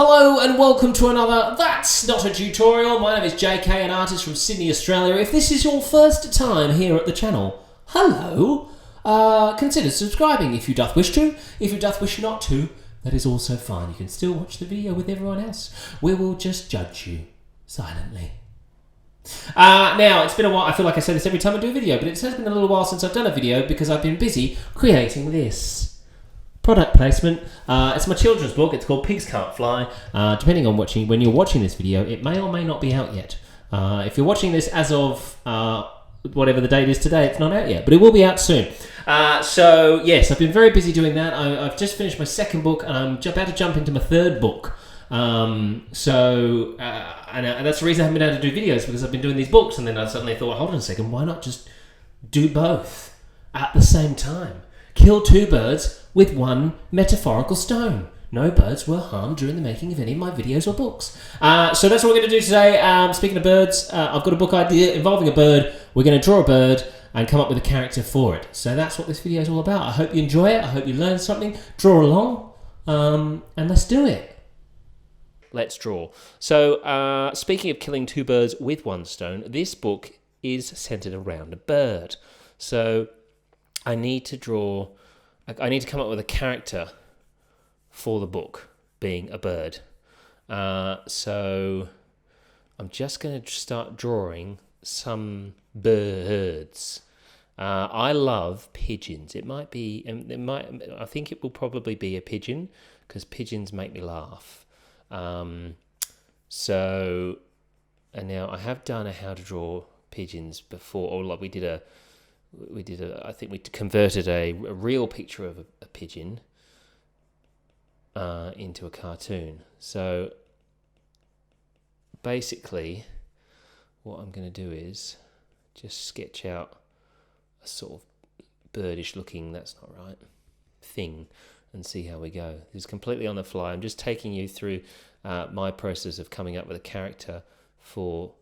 Hello and welcome to another That's Not a Tutorial. My name is JK, an artist from Sydney, Australia. If this is your first time here at the channel, hello. Consider subscribing if you doth wish to. If you doth wish not to, that is also fine. You can still watch the video with everyone else. We will just judge you silently. Now, it's been a while. I feel like I say this every time I do a video, but it has been a little while since I've done a video because I've been busy creating this. Product placement. It's my children's book. It's called Pigs Can't Fly. Depending on when you're watching this video, it may or may not be out yet. If you're watching this as of whatever the date is today, it's not out yet, but it will be out soon. So yes, I've been very busy doing that. I've just finished my second book, and I'm about to jump into my third book. And that's the reason I haven't been able to do videos, because I've been doing these books, and then I suddenly thought, hold on a second, why not just do both at the same time? Kill two birds with one metaphorical stone. No birds were harmed during the making of any of my videos or books. So that's what we're going to do today. Speaking of birds, I've got a book idea involving a bird. We're going to draw a bird and come up with a character for it. So that's what this video is all about. I hope you enjoy it. I hope you learn something. Draw along, and let's do it. Let's draw. So speaking of killing two birds with one stone, this book is centered around a bird. So I need to come up with a character for the book, being a bird. So I'm just going to start drawing some birds. I love pigeons. I think it will probably be a pigeon, because pigeons make me laugh. And now I have done a how to draw pigeons before, or like I think we converted a real picture of a pigeon into a cartoon. So basically what I'm going to do is just sketch out a sort of birdish looking, that's not right, thing, and see how we go. This is completely on the fly. I'm just taking you through my process of coming up with a character for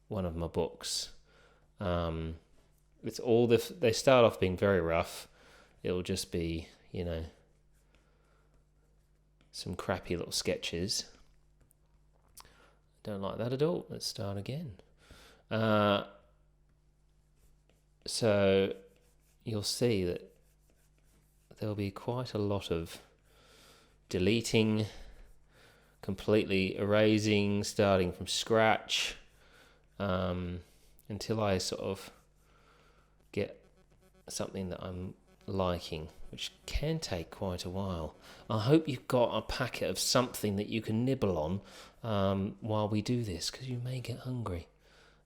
one of my books. It's all they start off being very rough. It'll just be, some crappy little sketches. Don't like that at all. Let's start again. So you'll see that there'll be quite a lot of deleting, completely erasing, starting from scratch, until I sort of get something that I'm liking, which can take quite a while. I hope you've got a packet of something that you can nibble on while we do this, because you may get hungry.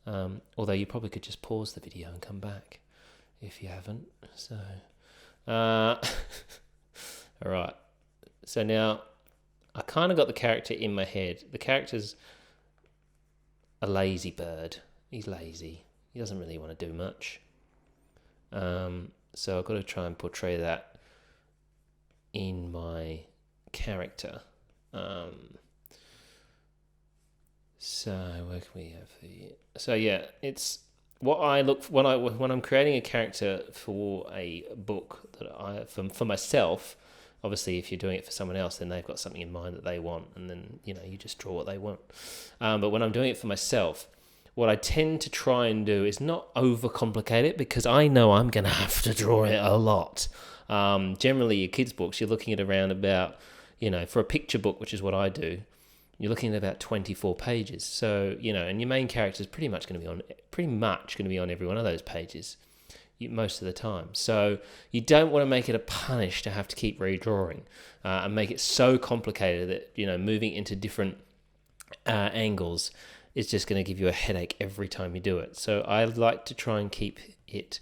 Although you probably could just pause the video and come back if you haven't. So, all right. So now I kind of got the character in my head. The character's a lazy bird. He's lazy. He doesn't really want to do much. So I've got to try and portray that in my character. So where can we have the? So yeah, it's what I look for when I'm creating a character for a book that for myself. Obviously, if you're doing it for someone else, then they've got something in mind that they want, and then you just draw what they want. But when I'm doing it for myself, what I tend to try and do is not overcomplicate it, because I know I'm going to have to draw it a lot. Generally, your kids' books, you're looking at around about, for a picture book, which is what I do, you're looking at about 24 pages. So, and your main character is pretty much going to be on every one of those pages most of the time. So you don't want to make it a punish to have to keep redrawing and make it so complicated that, moving into different angles, it's just going to give you a headache every time you do it. So I like to try and keep it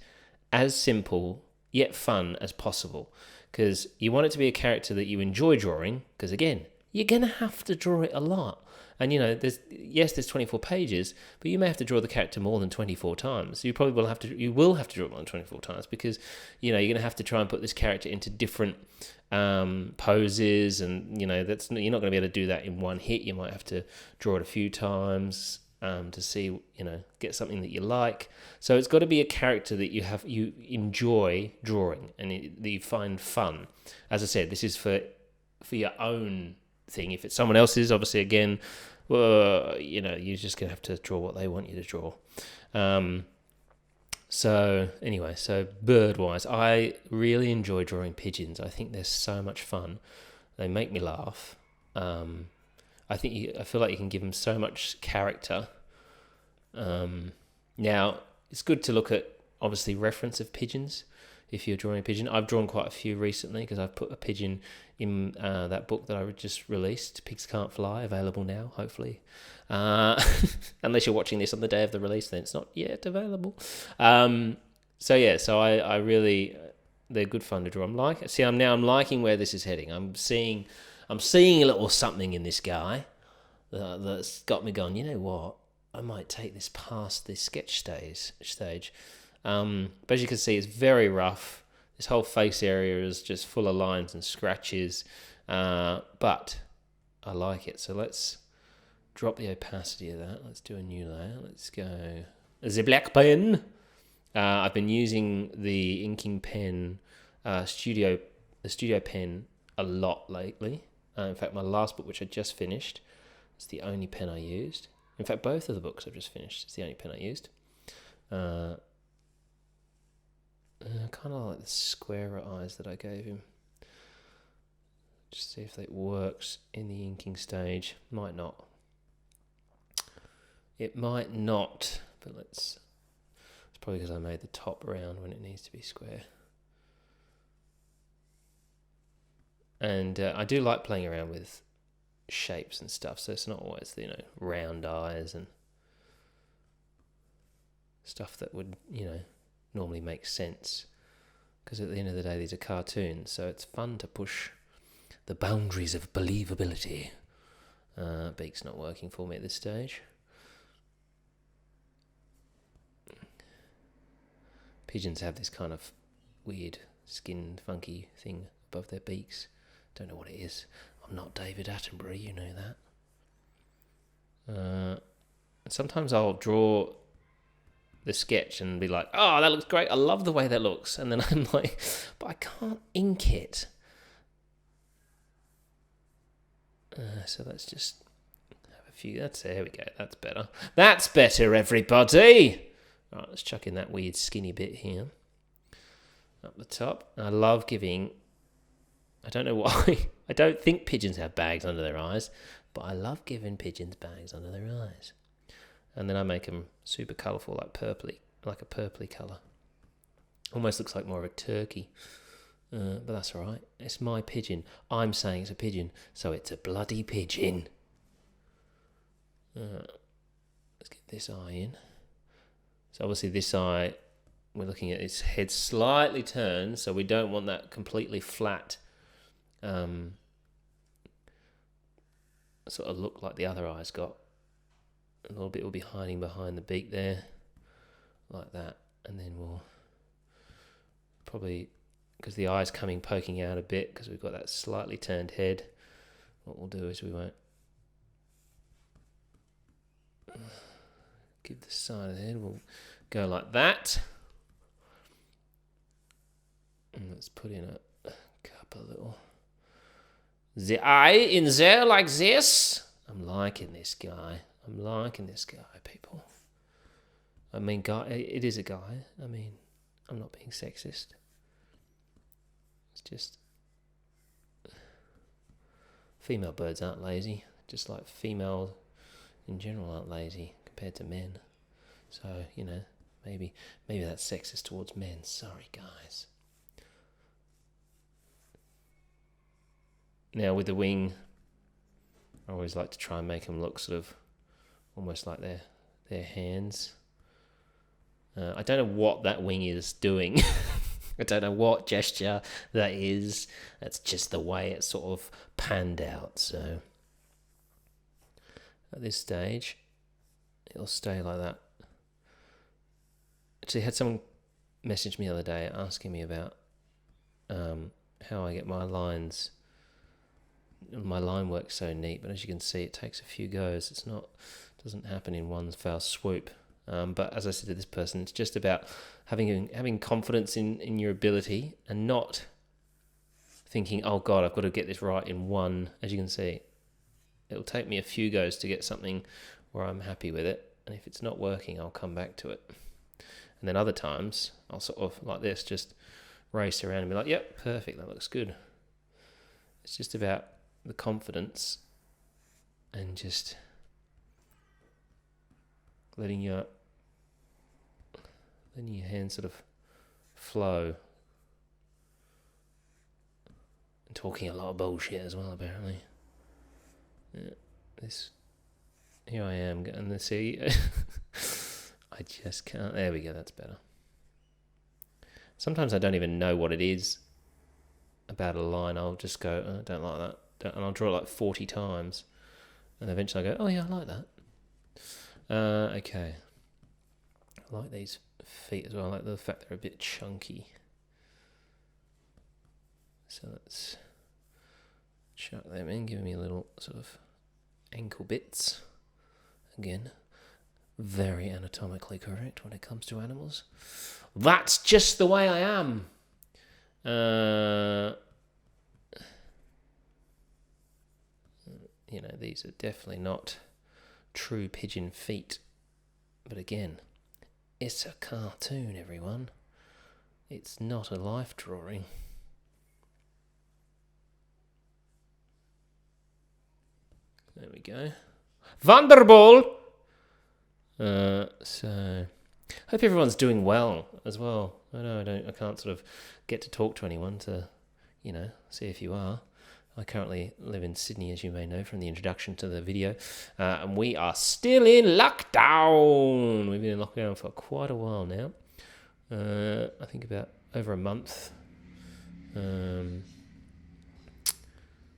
as simple yet fun as possible, because you want it to be a character that you enjoy drawing, because again, you're going to have to draw it a lot. And there's 24 pages, but you may have to draw the character more than 24 times. You probably will have to draw it more than 24 times, because you're going to have to try and put this character into different poses, and you're not going to be able to do that in one hit. You might have to draw it a few times to see, get something that you like. So it's got to be a character that you enjoy drawing and that you find fun. As I said, this is for your own thing. If it's someone else's, obviously, again, well, you're just going to have to draw what they want you to draw. So anyway, bird-wise, I really enjoy drawing pigeons. I think they're so much fun. They make me laugh. I feel like you can give them so much character. Now, it's good to look at, obviously, reference of pigeons. If you're drawing a pigeon, I've drawn quite a few recently because I've put a pigeon in that book that I just released, Pigs Can't Fly, available now, hopefully. Unless you're watching this on the day of the release, then it's not yet available. So I really, they're good fun to draw. I'm liking where this is heading. I'm seeing a little something in this guy that's got me going, you know what? I might take this past the sketch stage. But as you can see, it's very rough. This whole face area is just full of lines and scratches. But I like it. So let's drop the opacity of that. Let's do a new layer. Let's go the black pen. I've been using the inking pen, the studio pen a lot lately. In fact, my last book, which I just finished, is the only pen I used. In fact, both of the books I've just finished, it's the only pen I used. Kind of like the squarer eyes that I gave him. Just see if it works in the inking stage. Might not. It might not, but it's probably because I made the top round when it needs to be square. And I do like playing around with shapes and stuff, so it's not always round eyes and stuff that would normally make sense, because at the end of the day these are cartoons, so it's fun to push the boundaries of believability. Beak's not working for me at this stage. Pigeons have this kind of weird skin funky thing above their beaks. Don't know what it is. I'm not David Attenborough, you know that. Sometimes I'll draw the sketch and be like, oh, that looks great, I love the way that looks, and then I'm like, but I can't ink it. So let's just have a few. There we go, that's better, everybody. All right, let's chuck in that weird skinny bit here up the top. I love giving, I don't know why, I don't think pigeons have bags under their eyes, but I love giving pigeons bags under their eyes. And then I make them super colourful, like a purpley colour. Almost looks like more of a turkey. But that's all right. It's my pigeon. I'm saying it's a pigeon, so it's a bloody pigeon. Let's get this eye in. So obviously this eye, we're looking at its head slightly turned, so we don't want that completely flat sort of look like the other eye's got. A little bit will be hiding behind the beak there, like that, and then we'll probably, because the eye's poking out a bit because we've got that slightly turned head, what we'll do is we won't give the side of the head, we'll go like that, and let's put in a couple little, the eye in there like this. I'm liking this guy, people. I mean, guy, it is a guy. I mean, I'm not being sexist. It's just female birds aren't lazy, just like females in general aren't lazy compared to men. So, maybe that's sexist towards men. Sorry, guys. Now with the wing, I always like to try and make them look sort of almost like their hands. I don't know what that wing is doing. I don't know what gesture that is. That's just the way it's sort of panned out. So at this stage, it'll stay like that. Actually, I had someone message me the other day asking me about how I get my lines. My line work's so neat, but as you can see, it takes a few goes. Doesn't happen in one foul swoop. But as I said to this person, it's just about having confidence in your ability and not thinking, oh God, I've got to get this right in one. As you can see, it'll take me a few goes to get something where I'm happy with it. And if it's not working, I'll come back to it. And then other times, I'll sort of, like this, just race around and be like, yep, perfect, that looks good. It's just about the confidence and just letting your hands sort of flow. And talking a lot of bullshit as well, apparently. Yeah, here I am, and the see, I just can't. There we go. That's better. Sometimes I don't even know what it is about a line. I'll just go, I don't like that, and I'll draw it like 40 times, and eventually I go, oh yeah, I like that. Okay. I like these feet as well. I like the fact they're a bit chunky. So let's chuck them in, give me a little sort of ankle bits. Again, very anatomically correct when it comes to animals. That's just the way I am. These are definitely not true pigeon feet. But again, it's a cartoon, everyone. It's not a life drawing. There we go. Vanderball! So, hope everyone's doing well as well. I can't sort of get to talk to anyone to, see if you are. I currently live in Sydney, as you may know from the introduction to the video, and we are still in lockdown. We've been in lockdown for quite a while now. I think about over a month.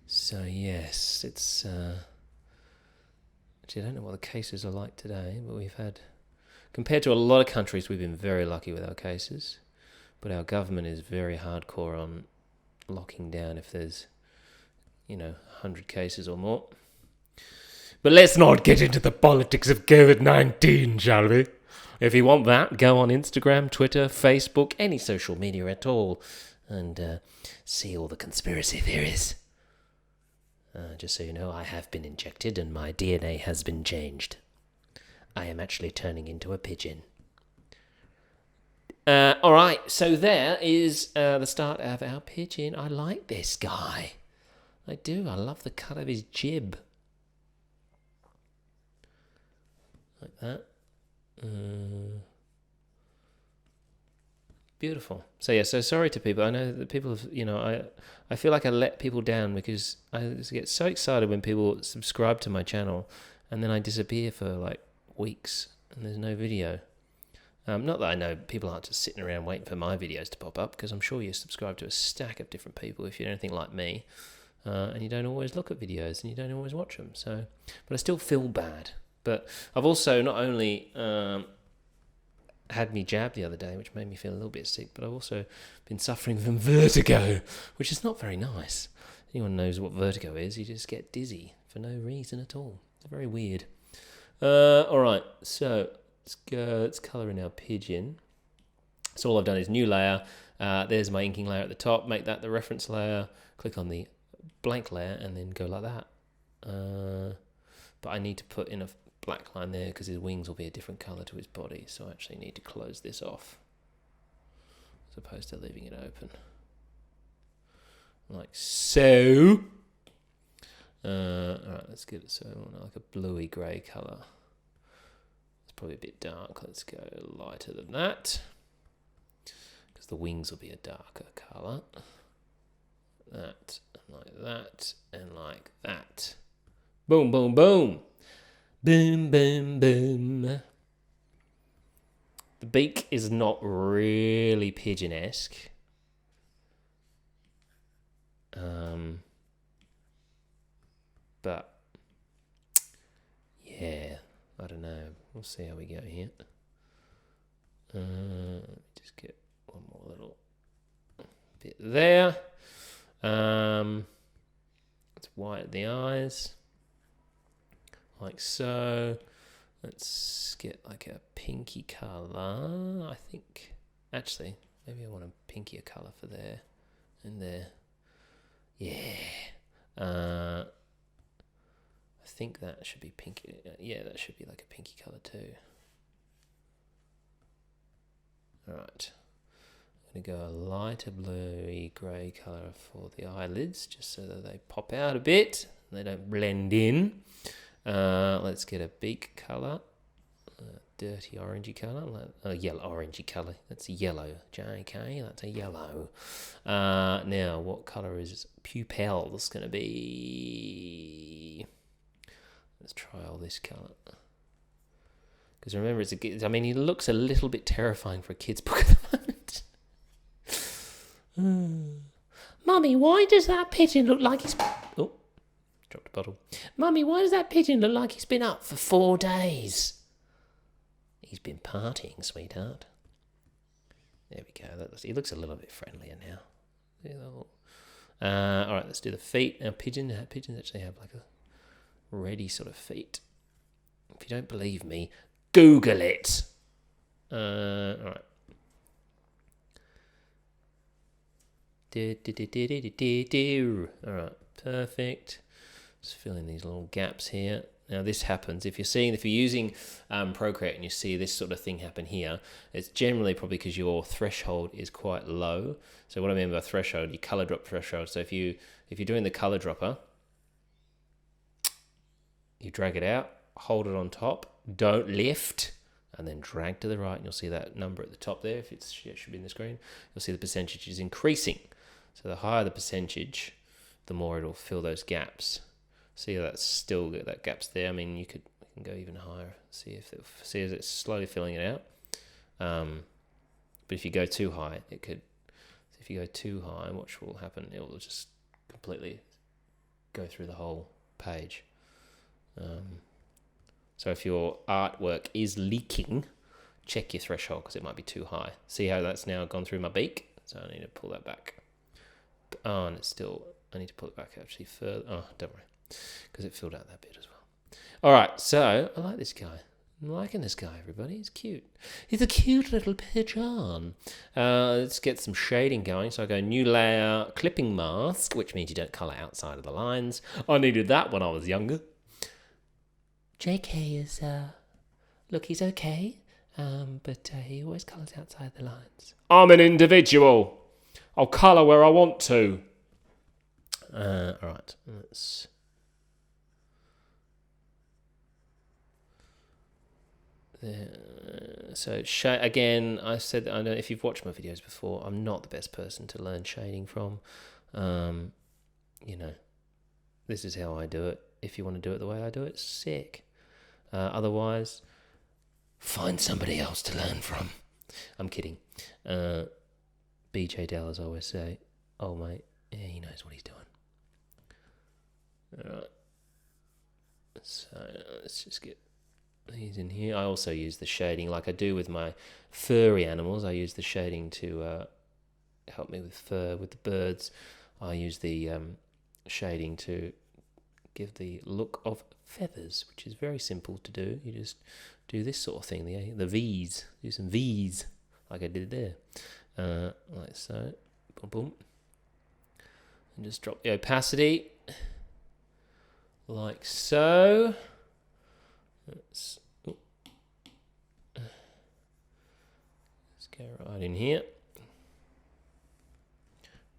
So yes, it's. Actually, I don't know what the cases are like today, but we've had, compared to a lot of countries, we've been very lucky with our cases. But our government is very hardcore on locking down if there's, 100 cases or more. But let's not get into the politics of COVID-19, shall we? If you want that, go on Instagram, Twitter, Facebook, any social media at all, and see all the conspiracy theories. Just so you know, I have been injected and my DNA has been changed. I am actually turning into a pigeon. Alright, so there is the start of our pigeon. I like this guy. I do. I love the cut of his jib. Like that. Beautiful. So yeah, so sorry to people. I know that people have, I feel like I let people down because I get so excited when people subscribe to my channel and then I disappear for like weeks and there's no video. Not that I know people aren't just sitting around waiting for my videos to pop up, because I'm sure you subscribe to a stack of different people if you're anything like me, and you don't always look at videos and you don't always watch them. So, but I still feel bad. But I've also not only had me jabbed the other day, which made me feel a little bit sick, but I've also been suffering from vertigo, which is not very nice. Anyone knows what vertigo is, you just get dizzy for no reason at all. It's very weird. Alright, so let's colour in our pigeon. So all I've done is new layer, there's my inking layer at the top, make that the reference layer, click on the blank layer and then go like that. But I need to put in a black line there because his wings will be a different colour to his body, so I actually need to close this off as opposed to leaving it open. Like so. Alright, let's get it so like a bluey grey colour. It's probably a bit dark. Let's go lighter than that, because the wings will be a darker colour. That, and like that, and like that. Boom, boom, boom. Boom, boom, boom. The beak is not really pigeon-esque. But, yeah, I don't know. We'll see how we go here. Let me just get one more little bit there. Let's whiten the eyes. Like so. Let's get like a pinky colour. I think, actually, maybe I want a pinkier colour for there and there. Yeah. I think that should be pink. Yeah, that should be like a pinky colour too. Alright. I'm going to go a lighter bluey grey colour for the eyelids, just so that they pop out a bit. They don't blend in. Let's get a beak colour. Dirty orangey colour. Yellow orangey colour. That's a yellow. JK, that's a yellow. Now, what colour is pupils going to be? Let's try all this colour. Because remember, he looks a little bit terrifying for a kid's book at the moment. Mummy, why does that pigeon look like he's... Oh, dropped a bottle. Mummy, why does that pigeon look like he's been up for 4 days? He's been partying, sweetheart. There we go. He looks a little bit friendlier now. All right, let's do the feet. Now, pigeons actually have like a reddy sort of feet. If you don't believe me, Google it. All right. All right, perfect. Just fill in these little gaps here. Now this happens if you're using Procreate and you see this sort of thing happen here. It's generally probably because your threshold is quite low. So what I mean by threshold, your color drop threshold. So if you're doing the color dropper, you drag it out, hold it on top, don't lift, and then drag to the right, and you'll see that number at the top there. If it should be in the screen, you'll see the percentage is increasing. So the higher the percentage, the more it'll fill those gaps. See that's still that gap's there. I mean, we can go even higher. See as it's slowly filling it out. But if you go too high, it could. If you go too high, watch what will happen. It will just completely go through the whole page. So if your artwork is leaking, check your threshold because it might be too high. See how that's now gone through my beak? So I need to pull that back. Oh, and it's still. I need to pull it back actually further. Oh, don't worry. Because it filled out that bit as well. All right, so I like this guy. I'm liking this guy, everybody. He's cute. He's a cute little pigeon. Let's get some shading going. So I go new layer, clipping mask, which means you don't colour outside of the lines. I needed that when I was younger. JK is, look, he's okay, but he always colours outside the lines. I'm an individual. I'll colour where I want to. All right, let's... So again, I said, I don't know if you've watched my videos before, I'm not the best person to learn shading from. This is how I do it. If you want to do it the way I do it, sick. Otherwise, find somebody else to learn from. I'm kidding. BJ Dell, always say, oh mate, yeah, he knows what he's doing. All right. So let's just get these in here. I also use the shading like I do with my furry animals. I use the shading to help me with fur. With the birds, I use the shading to give the look of feathers, which is very simple to do. You just do this sort of thing, the V's. Do some V's like I did there. Like so. Boom, boom. And just drop the opacity. Like so. Let's go right in here.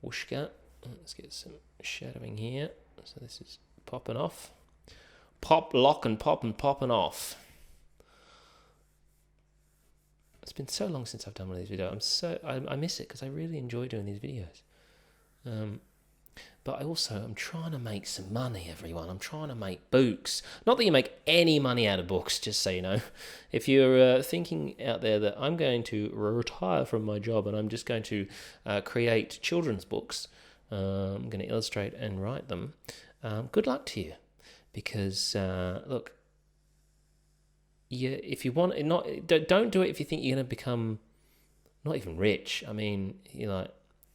Whooshka. Let's get some shadowing here. So this is popping off. Pop, lock, and popping off. It's been so long since I've done one of these videos. I miss it because I really enjoy doing these videos. But I'm trying to make some money, everyone. I'm trying to make books. Not that you make any money out of books, just so you know. If you're thinking out there that I'm going to retire from my job and I'm just going to create children's books, I'm going to illustrate and write them, good luck to you. Because, look, if you want, don't do it if you think you're going to become not even rich. I mean,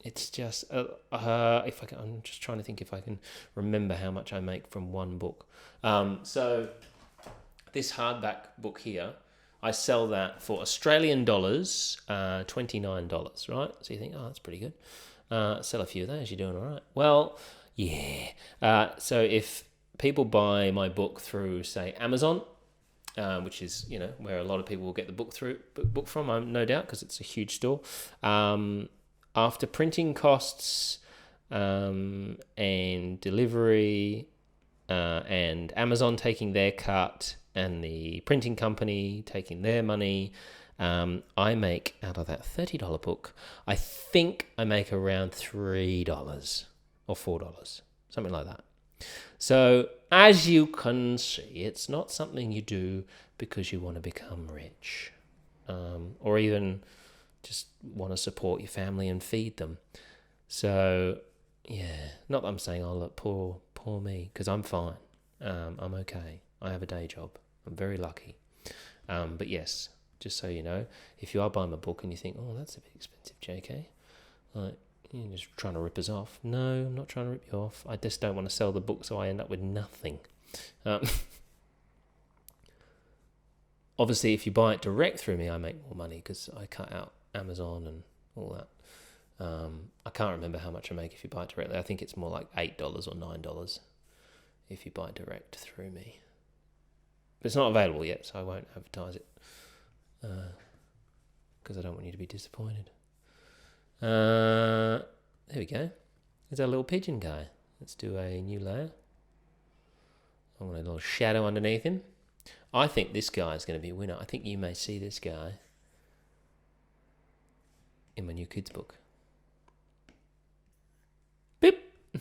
it's just, I'm just trying to think if I can remember how much I make from one book. So this hardback book here, I sell that for Australian dollars, $29, right? So you think, oh, that's pretty good. Sell a few of those, you're doing all right. Well, yeah. So if people buy my book through, say, Amazon, which is, you know, where a lot of people will get the book from, no doubt, because it's a huge store. After printing costs and delivery and Amazon taking their cut and the printing company taking their money, I make, out of that $30 book, I think I make around $3 or $4, something like that. So, as you can see, it's not something you do because you want to become rich, or even just want to support your family and feed them. So, yeah, not that I'm saying, oh, look, poor me, because I'm fine. I'm okay. I have a day job. I'm very lucky. But yes, just so you know, if you are buying my book and you think, oh, that's a bit expensive, JK, like, you're just trying to rip us off. No, I'm not trying to rip you off. I just don't want to sell the book so I end up with nothing. Obviously, if you buy it direct through me, I make more money because I cut out Amazon and all that. I can't remember how much I make if you buy it directly. I think it's more like $8 or $9 if you buy it direct through me. But it's not available yet, so I won't advertise it because I don't want you to be disappointed. There we go. There's our little pigeon guy. Let's do a new layer. I want a little shadow underneath him. I think this guy is going to be a winner. I think you may see this guy in my new kids book. Beep. I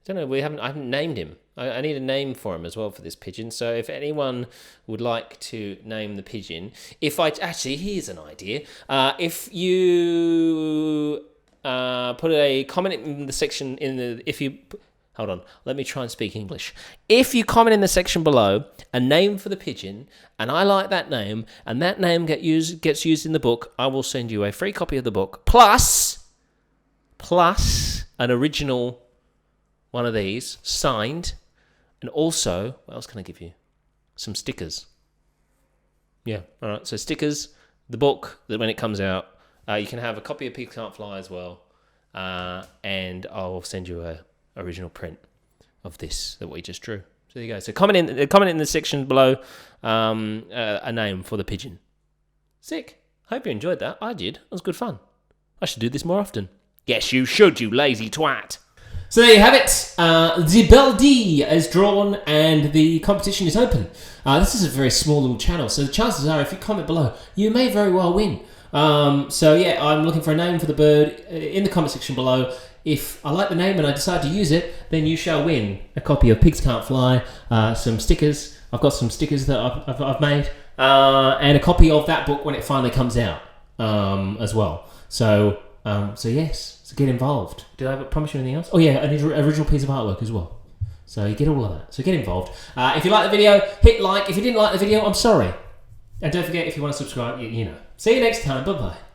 don't know. I haven't named him. I need a name for him as well for this pigeon. So if anyone would like to name the pigeon, actually, here's an idea. If you put a comment in the section hold on, let me try and speak English. If you comment in the section below a name for the pigeon, and I like that name, and that name gets used in the book, I will send you a free copy of the book, plus an original one of these, signed, and also, what else can I give you? Some stickers. Yeah, all right, so stickers, the book, that when it comes out, you can have a copy of Pigs Can't Fly as well, and I'll send you a original print of this that we just drew. So there you go. So comment in the section below a name for the pigeon. Sick. Hope you enjoyed that. I did. It was good fun. I should do this more often. Yes, you should, you lazy twat. So there you have it. The Belle D is drawn and the competition is open. This is a very small little channel, so the chances are if you comment below, you may very well win. So yeah, I'm looking for a name for the bird in the comment section below. If I like the name and I decide to use it, then you shall win a copy of Pigs Can't Fly, some stickers. I've got some stickers that I've made, and a copy of that book when it finally comes out as well. So yes, so get involved. Did I promise you anything else? Oh yeah, an original piece of artwork as well. So you get all of that. So get involved. If you like the video, hit like. If you didn't like the video, I'm sorry. And don't forget, if you want to subscribe, you know. See you next time. Bye-bye.